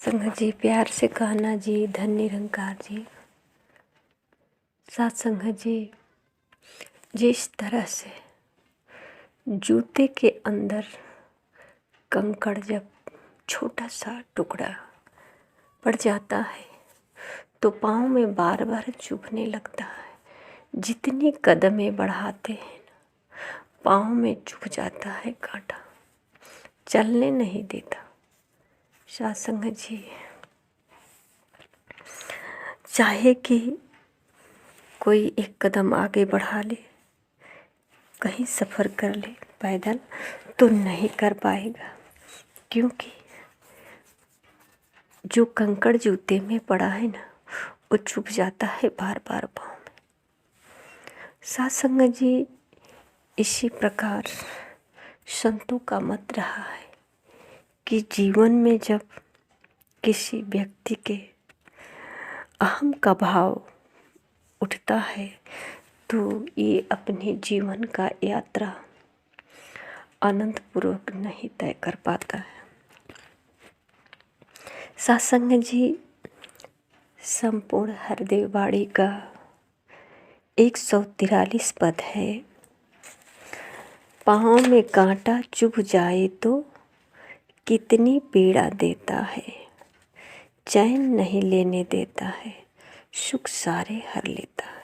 संगत जी, प्यार से कहना जी, धन निरंकार जी। साथ संगत जी, जिस तरह से जूते के अंदर कंकड़ जब छोटा सा टुकड़ा पड़ जाता है तो पाँव में बार बार चुभने लगता है। जितनी कदमें बढ़ाते हैं पाँव में चुभ जाता है कांटा, चलने नहीं देता। साथ संगत जी, चाहे कि कोई एक कदम आगे बढ़ा ले, कहीं सफ़र कर ले पैदल, तो नहीं कर पाएगा, क्योंकि जो कंकड़ जूते में पड़ा है ना, वो चुभ जाता है बार बार पाँव में। साथ संगत जी, इसी प्रकार संतों का मत रहा है कि जीवन में जब किसी व्यक्ति के अहम का भाव उठता है तो ये अपने जीवन का यात्रा आनंदपूर्वक नहीं तय कर पाता है। साथ संगत जी, संपूर्ण हरदेव वाणी का 143 पद है। पाँव में कांटा चुभ जाए तो कितनी पीड़ा देता है, चैन नहीं लेने देता है, सुख सारे हर लेता है।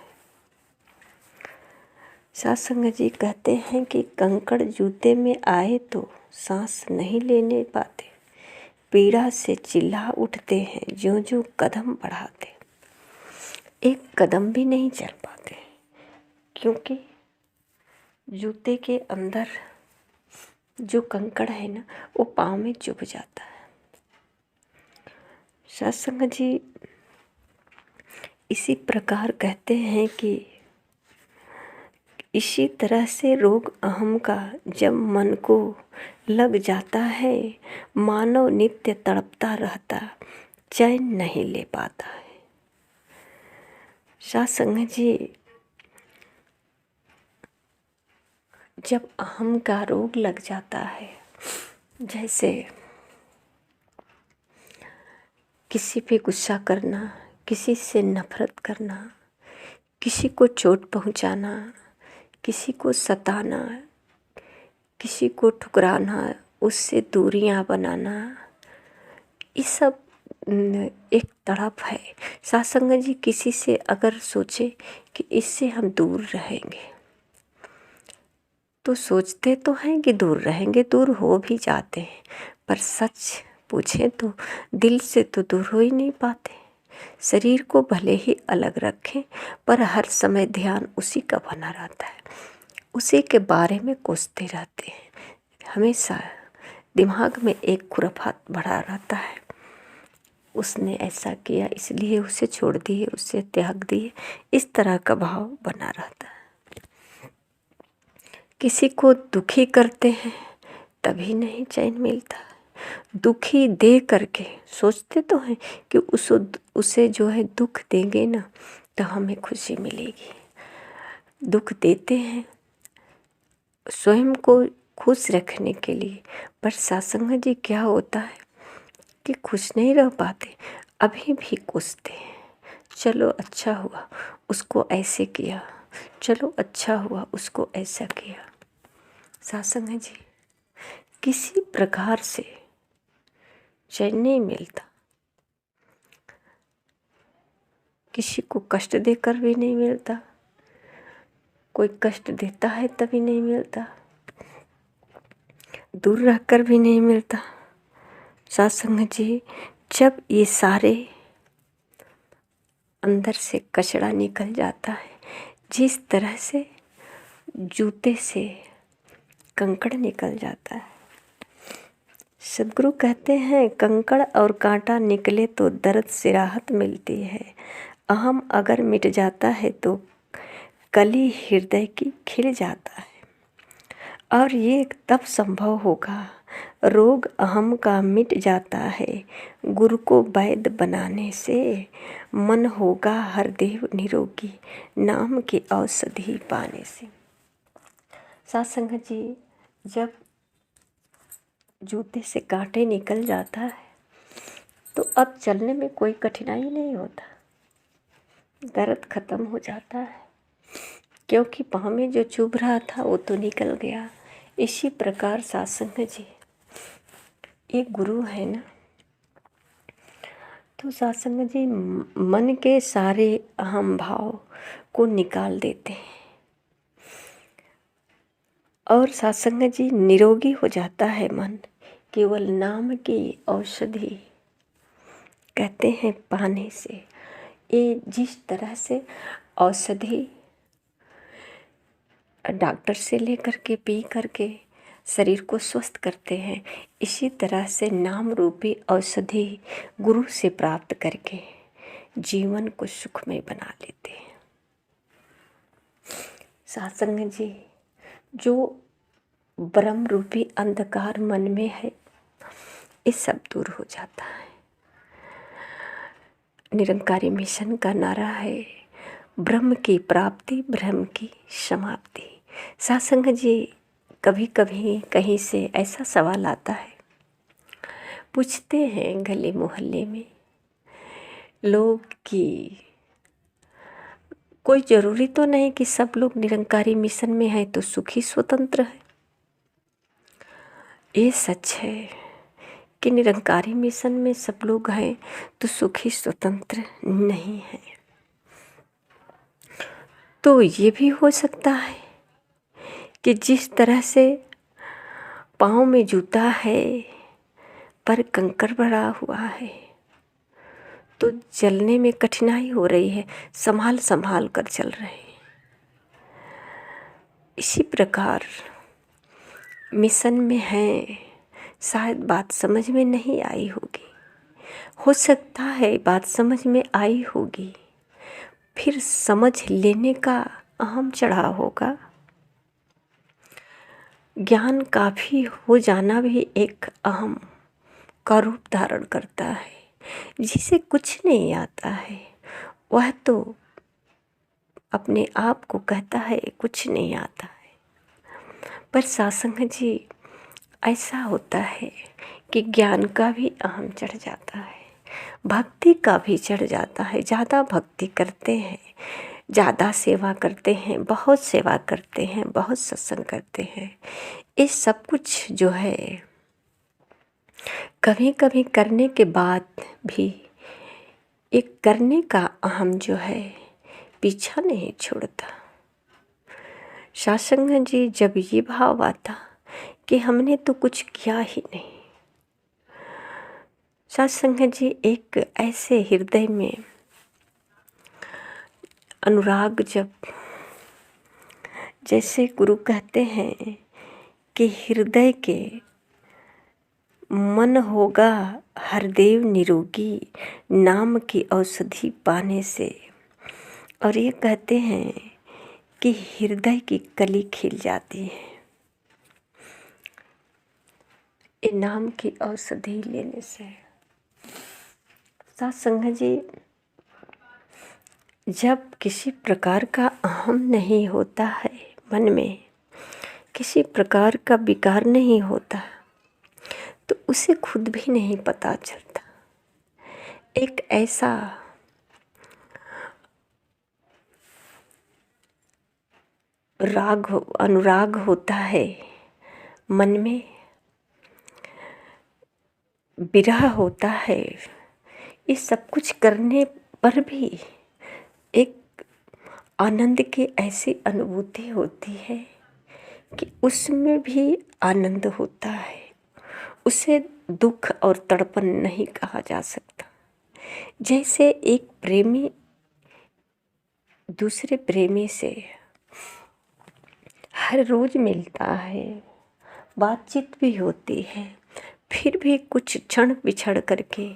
साथ संगत जी कहते हैं कि कंकड़ जूते में आए तो सांस नहीं लेने पाते, पीड़ा से चिल्ला उठते हैं जो जो कदम बढ़ाते, एक कदम भी नहीं चल पाते, क्योंकि जूते के अंदर जो कंकड़ है ना, वो पाँव में चुभ जाता है। साथ संगत जी, इसी प्रकार कहते हैं कि इसी तरह से रोग अहम का जब मन को लग जाता है, मानव नित्य तड़पता रहता, चैन नहीं ले पाता है। साथ संगत जी, जब अहम का रोग लग जाता है, जैसे किसी पे गुस्सा करना, किसी से नफरत करना, किसी को चोट पहुंचाना, किसी को सताना, किसी को ठुकराना, उससे दूरियां बनाना, ये सब एक तड़प है। साथ संगत जी, किसी से अगर सोचे कि इससे हम दूर रहेंगे तो सोचते तो हैं कि दूर रहेंगे, दूर हो भी जाते हैं, पर सच पूछें तो दिल से तो दूर हो ही नहीं पाते। शरीर को भले ही अलग रखें, पर हर समय ध्यान उसी का बना रहता है, उसी के बारे में कोसते रहते हैं। हमेशा दिमाग में एक खुराफात भरा रहता है, उसने ऐसा किया इसलिए उसे छोड़ दिए, उससे त्याग दिए, इस तरह का भाव बना रहता है। किसी को दुखी करते हैं तभी नहीं चैन मिलता, दुखी दे करके सोचते तो हैं कि उसे जो है दुख देंगे ना तो हमें खुशी मिलेगी। दुख देते हैं स्वयं को खुश रखने के लिए, पर सत्संग जी क्या होता है कि खुश नहीं रह पाते, अभी भी कोसते हैं। चलो अच्छा हुआ उसको ऐसे किया, चलो अच्छा हुआ उसको ऐसा किया। सत्संग जी, किसी प्रकार से चैन नहीं मिलता, किसी को कष्ट देकर भी नहीं मिलता, कोई कष्ट देता है तभी नहीं मिलता, दूर रहकर भी नहीं मिलता। सत्संग जी, जब ये सारे अंदर से कचरा निकल जाता है, जिस तरह से जूते से कंकड़ निकल जाता है, सदगुरु कहते हैं कंकड़ और कांटा निकले तो दर्द से राहत मिलती है, अहम अगर मिट जाता है तो कली हृदय की खिल जाता है। और ये तब संभव होगा, रोग अहम का मिट जाता है, गुरु को वैद्य बनाने से, मन होगा हर देव निरोगी, नाम की औषधि पाने से। सत्संग जी, जब जूते से कांटे निकल जाता है तो अब चलने में कोई कठिनाई नहीं होता, दर्द खत्म हो जाता है, क्योंकि पाँव में जो चुभ रहा था वो तो निकल गया। इसी प्रकार सत्संग जी एक गुरु है ना, तो सत्संग जी मन के सारे अहम भाव को निकाल देते हैं और सत्संग जी निरोगी हो जाता है मन, केवल नाम की औषधि कहते हैं पाने से। ये जिस तरह से औषधि डॉक्टर से लेकर के पी करके शरीर को स्वस्थ करते हैं, इसी तरह से नाम रूपी औषधि गुरु से प्राप्त करके जीवन को सुखमय बना लेते हैं। सत्संग जी जो ब्रह्म रूपी अंधकार मन में है, ये सब दूर हो जाता है। निरंकारी मिशन का नारा है ब्रह्म की प्राप्ति, ब्रह्म की समाप्ति। सत्संग जी कभी कभी कहीं से ऐसा सवाल आता है, पूछते हैं गली मोहल्ले में लोग कि कोई ज़रूरी तो नहीं कि सब लोग निरंकारी मिशन में है तो सुखी स्वतंत्र है। ये सच है कि निरंकारी मिशन में सब लोग हैं तो सुखी स्वतंत्र नहीं है। तो ये भी हो सकता है कि जिस तरह से पाँव में जूता है पर कंकड़ भरा हुआ है तो चलने में कठिनाई हो रही है, संभाल संभाल कर चल रहे हैं। इसी प्रकार मिशन में हैं, शायद बात समझ में नहीं आई होगी, हो सकता है बात समझ में आई होगी, फिर समझ लेने का अहम चढ़ाव होगा। ज्ञान काफ़ी हो जाना भी एक अहम का रूप धारण करता है। जिसे कुछ नहीं आता है वह तो अपने आप को कहता है कुछ नहीं आता है, पर सत्संग जी ऐसा होता है कि ज्ञान का भी अहम चढ़ जाता है, भक्ति का भी चढ़ जाता है। ज़्यादा भक्ति करते हैं, ज़्यादा सेवा करते हैं, बहुत सेवा करते हैं, बहुत सत्संग करते हैं, ये सब कुछ जो है कभी कभी करने के बाद भी एक करने का अहम जो है पीछा नहीं छोड़ता। सत्संग जी जब ये भाव आता कि हमने तो कुछ किया ही नहीं, सत्संग जी एक ऐसे हृदय में अनुराग, जब जैसे गुरु कहते हैं कि हृदय के मन होगा हरदेव निरोगी, नाम की औषधि पाने से। और ये कहते हैं कि हृदय की कली खिल जाती है ये नाम की औषधि लेने से। सत्संग जी जब किसी प्रकार का अहम नहीं होता है, मन में किसी प्रकार का विकार नहीं होता, तो उसे खुद भी नहीं पता चलता। एक ऐसा अनुराग होता है मन में, विरह होता है। ये सब कुछ करने पर भी एक आनंद की ऐसी अनुभूति होती है कि उसमें भी आनंद होता है, उसे दुख और तड़पन नहीं कहा जा सकता। जैसे एक प्रेमी दूसरे प्रेमी से हर रोज मिलता है, बातचीत भी होती है, फिर भी कुछ क्षण बिछड़ करके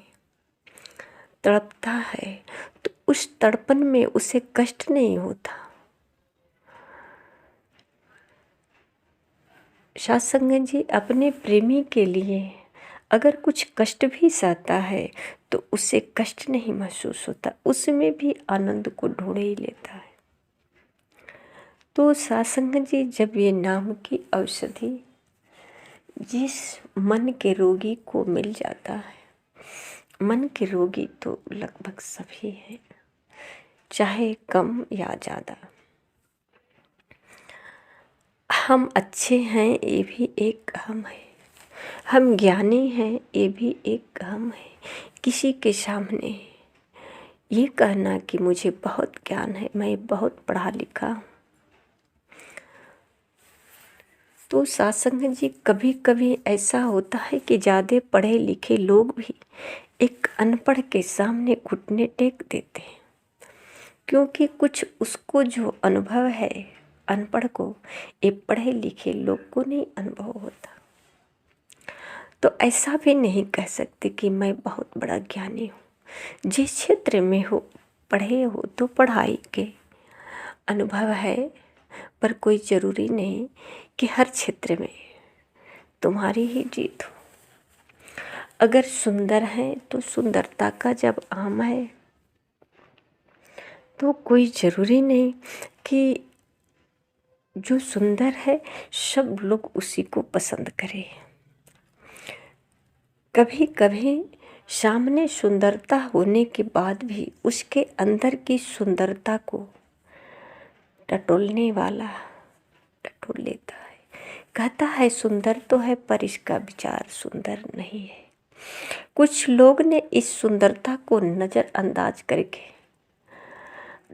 तड़पता है, तो उस तड़पन में उसे कष्ट नहीं होता। सत्संग जी अपने प्रेमी के लिए अगर कुछ कष्ट भी सहता है तो उसे कष्ट नहीं महसूस होता, उसमें भी आनंद को ढूंढ ही लेता है। तो सत्संग जी जब ये नाम की औषधि जिस मन के रोगी को मिल जाता है, मन के रोगी तो लगभग सभी हैं, चाहे कम या ज़्यादा। हम अच्छे हैं ये भी एक अहम है, हम ज्ञानी हैं ये भी एक अहम है। किसी के सामने ये कहना कि मुझे बहुत ज्ञान है, मैं बहुत पढ़ा लिखा हूँ, तो सत्संग जी कभी कभी ऐसा होता है कि ज़्यादा पढ़े लिखे लोग भी एक अनपढ़ के सामने घुटने टेक देते हैं, क्योंकि कुछ उसको जो अनुभव है अनपढ़ को, ये पढ़े लिखे लोग को नहीं अनुभव होता। तो ऐसा भी नहीं कह सकते कि मैं बहुत बड़ा ज्ञानी हूँ। जिस क्षेत्र में हो, पढ़े हो तो पढ़ाई के अनुभव है, पर कोई ज़रूरी नहीं कि हर क्षेत्र में तुम्हारी ही जीत हो। अगर सुंदर है तो सुंदरता का जब आम है, तो कोई ज़रूरी नहीं कि जो सुंदर है सब लोग उसी को पसंद करें। कभी कभी सामने सुंदरता होने के बाद भी उसके अंदर की सुंदरता को टटोलने वाला टटोल लेता है, कहता है सुंदर तो है पर इसका विचार सुंदर नहीं है। कुछ लोग ने इस सुंदरता को नज़रअंदाज करके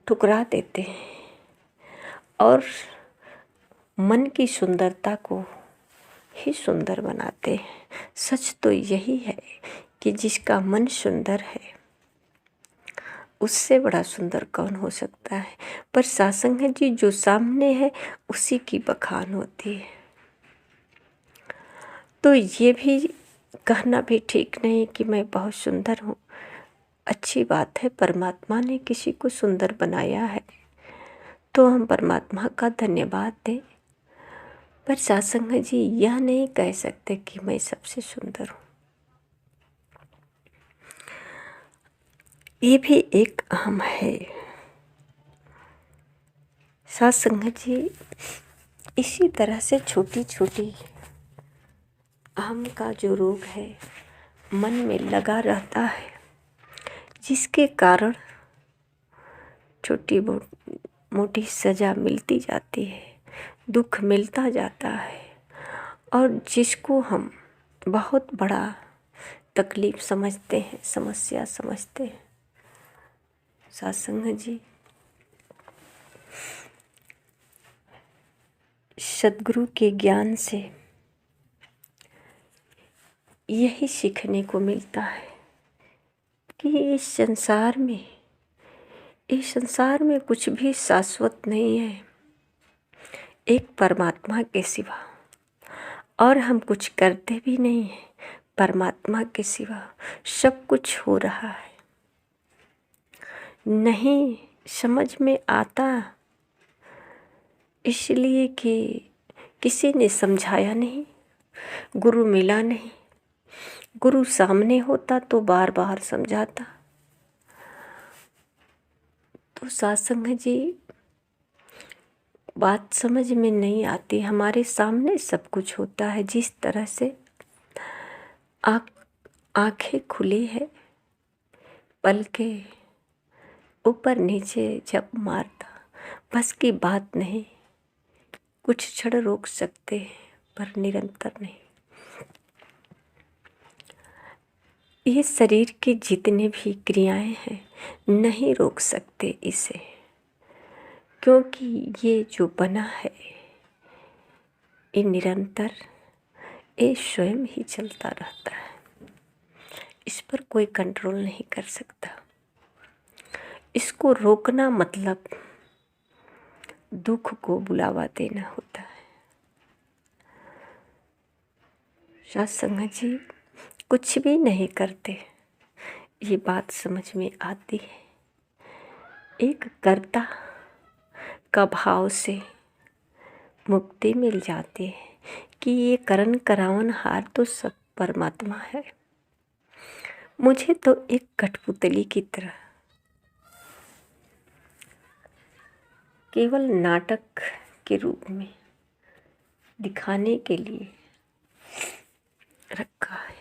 ठुकरा देते हैं और मन की सुंदरता को ही सुंदर बनाते हैं। सच तो यही है कि जिसका मन सुंदर है उससे बड़ा सुंदर कौन हो सकता है। पर सत्संग जी जो सामने है उसी की बखान होती है। तो ये भी कहना भी ठीक नहीं कि मैं बहुत सुंदर हूँ। अच्छी बात है, परमात्मा ने किसी को सुंदर बनाया है तो हम परमात्मा का धन्यवाद दें। पर सत्संग जी यह नहीं कह सकते कि मैं सबसे सुंदर हूँ। ये भी एक अहम है। सत्संग जी इसी तरह से छोटी छोटी अहम का जो रोग है मन में लगा रहता है, जिसके कारण छोटी मोटी सज़ा मिलती जाती है, दुख मिलता जाता है और जिसको हम बहुत बड़ा तकलीफ समझते हैं, समस्या समझते हैं। सत्संग जी सद्गुरु के ज्ञान से यही सीखने को मिलता है कि इस संसार में कुछ भी शाश्वत नहीं है एक परमात्मा के सिवा, और हम कुछ करते भी नहीं हैं परमात्मा के सिवा। सब कुछ हो रहा है, नहीं समझ में आता इसलिए कि किसी ने समझाया नहीं, गुरु मिला नहीं। गुरु सामने होता तो बार बार समझाता। तो सत्संग जी बात समझ में नहीं आती। हमारे सामने सब कुछ होता है, जिस तरह से आँखें खुली है, पलके ऊपर नीचे जब मारता, बस की बात नहीं। कुछ क्षण रोक सकते हैं पर निरंतर नहीं। ये शरीर के जितने भी क्रियाएं हैं नहीं रोक सकते इसे, क्योंकि ये जो बना है ये निरंतर, ये स्वयं ही चलता रहता है। इस पर कोई कंट्रोल नहीं कर सकता। इसको रोकना मतलब दुख को बुलावा देना होता है। सत्संग जी कुछ भी नहीं करते, ये बात समझ में आती है। एक कर्ता का भाव से मुक्ति मिल जाती है कि ये करण करावन हार तो सब परमात्मा है। मुझे तो एक कठपुतली की तरह केवल नाटक के रूप में दिखाने के लिए रखा है।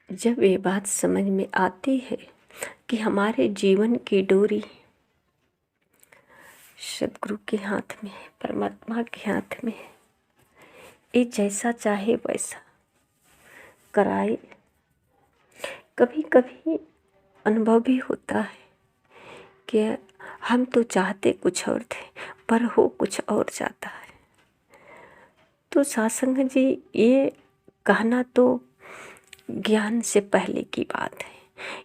जब ये बात समझ में आती है कि हमारे जीवन की डोरी सदगुरु के हाथ में है, परमात्मा के हाथ में है, ये जैसा चाहे वैसा कराए। कभी कभी अनुभव भी होता है कि हम तो चाहते कुछ और थे पर हो कुछ और जाता है। तो सत्संग जी, ये कहना तो ज्ञान से पहले की बात है।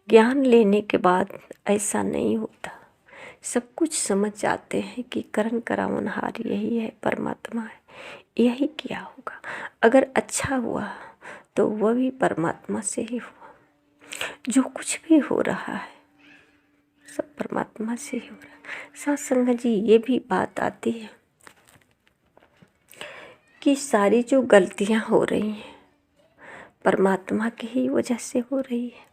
ज्ञान लेने के बाद ऐसा नहीं होता। सब कुछ समझ जाते हैं कि करण करावनहार यही है, परमात्मा है, यही किया होगा। अगर अच्छा हुआ तो वह भी परमात्मा से ही हुआ। जो कुछ भी हो रहा है सब परमात्मा से ही हो रहा है। सत्संग जी, ये भी बात आती है कि सारी जो गलतियां हो रही हैं परमात्मा की ही वजह से हो रही है।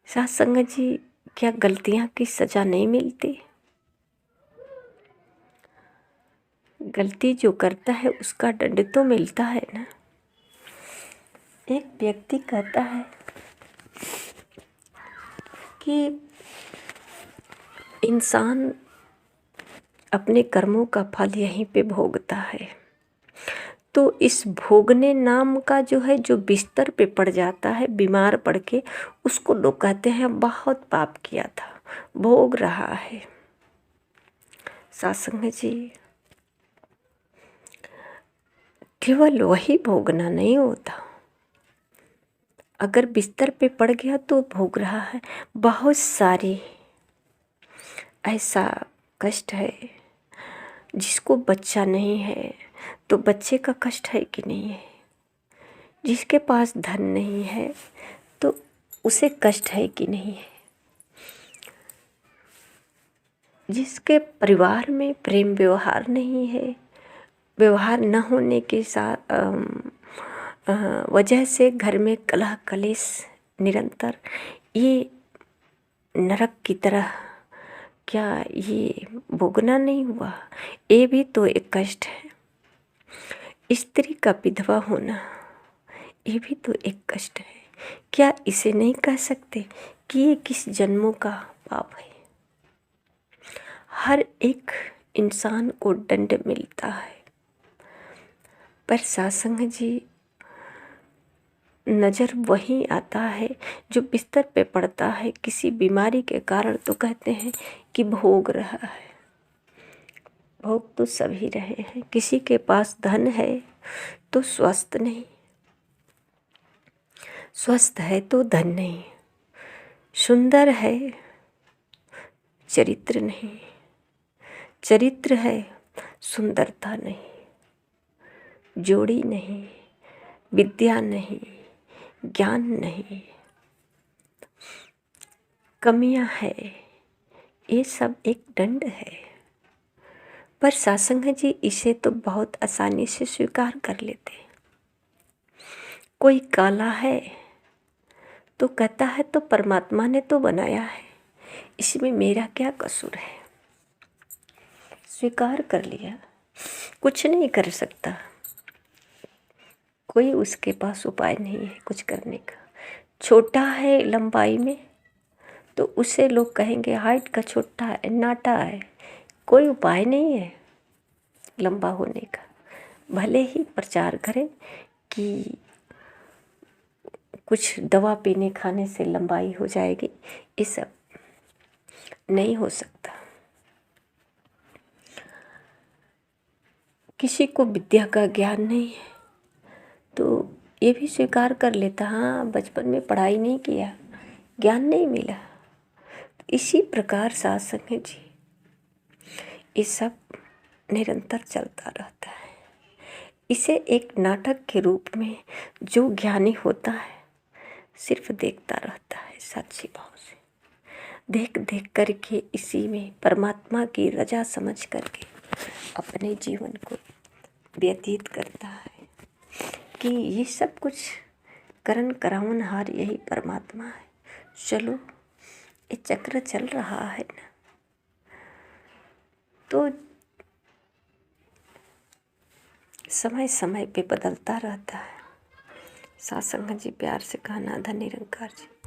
सत्संग जी, क्या गलतियां की सजा नहीं मिलती? गलती जो करता है उसका दंड तो मिलता है ना। एक व्यक्ति कहता है कि इंसान अपने कर्मों का फल यहीं पे भोगता है। तो इस भोगने नाम का जो है, जो बिस्तर पे पड़ जाता है बीमार पड़ के, उसको लोग कहते हैं बहुत पाप किया था, भोग रहा है। सत्संग जी, केवल वही भोगना नहीं होता। अगर बिस्तर पे पड़ गया तो भोग रहा है। बहुत सारी ऐसा कष्ट है, जिसको बच्चा नहीं है तो बच्चे का कष्ट है कि नहीं है, जिसके पास धन नहीं है तो उसे कष्ट है कि नहीं है, जिसके परिवार में प्रेम व्यवहार नहीं है, व्यवहार न होने के साथ वजह से घर में कलह कलेश निरंतर, ये नरक की तरह, क्या ये भोगना नहीं हुआ? ये भी तो एक कष्ट है। स्त्री का विधवा होना, ये भी तो एक कष्ट है। क्या इसे नहीं कह सकते कि ये किस जन्मों का पाप है? हर एक इंसान को दंड मिलता है, पर सत्संग जी, नज़र वही आता है जो बिस्तर पे पड़ता है किसी बीमारी के कारण, तो कहते हैं कि भोग रहा है। भोग तो सभी रहे हैं। किसी के पास धन है तो स्वस्थ नहीं, स्वस्थ है तो धन नहीं, सुंदर है चरित्र नहीं, चरित्र है सुंदरता नहीं, जोड़ी नहीं, विद्या नहीं, ज्ञान नहीं, कमियां है, ये सब एक दंड है। पर सत्संग जी इसे तो बहुत आसानी से स्वीकार कर लेते हैं। कोई काला है तो कहता है तो परमात्मा ने तो बनाया है, इसमें मेरा क्या कसूर है? स्वीकार कर लिया, कुछ नहीं कर सकता, कोई उसके पास उपाय नहीं है कुछ करने का। छोटा है लंबाई में तो उसे लोग कहेंगे हाइट का छोटा है, नाटा है, कोई उपाय नहीं है लंबा होने का। भले ही प्रचार करें कि कुछ दवा पीने खाने से लंबाई हो जाएगी, ये सब नहीं हो सकता। किसी को विद्या का ज्ञान नहीं है तो ये भी स्वीकार कर लेता, हाँ बचपन में पढ़ाई नहीं किया, ज्ञान नहीं मिला। इसी प्रकार सत्संग जी, ये सब निरंतर चलता रहता है। इसे एक नाटक के रूप में जो ज्ञानी होता है सिर्फ देखता रहता है, सच्ची भाव से देख देख करके इसी में परमात्मा की रजा समझ करके अपने जीवन को व्यतीत करता है कि ये सब कुछ करण करावनहार यही परमात्मा है। चलो ये चक्र चल रहा है ना, तो समय समय पे बदलता रहता है। सात संगत जी प्यार से कहना, धन निरंकार जी।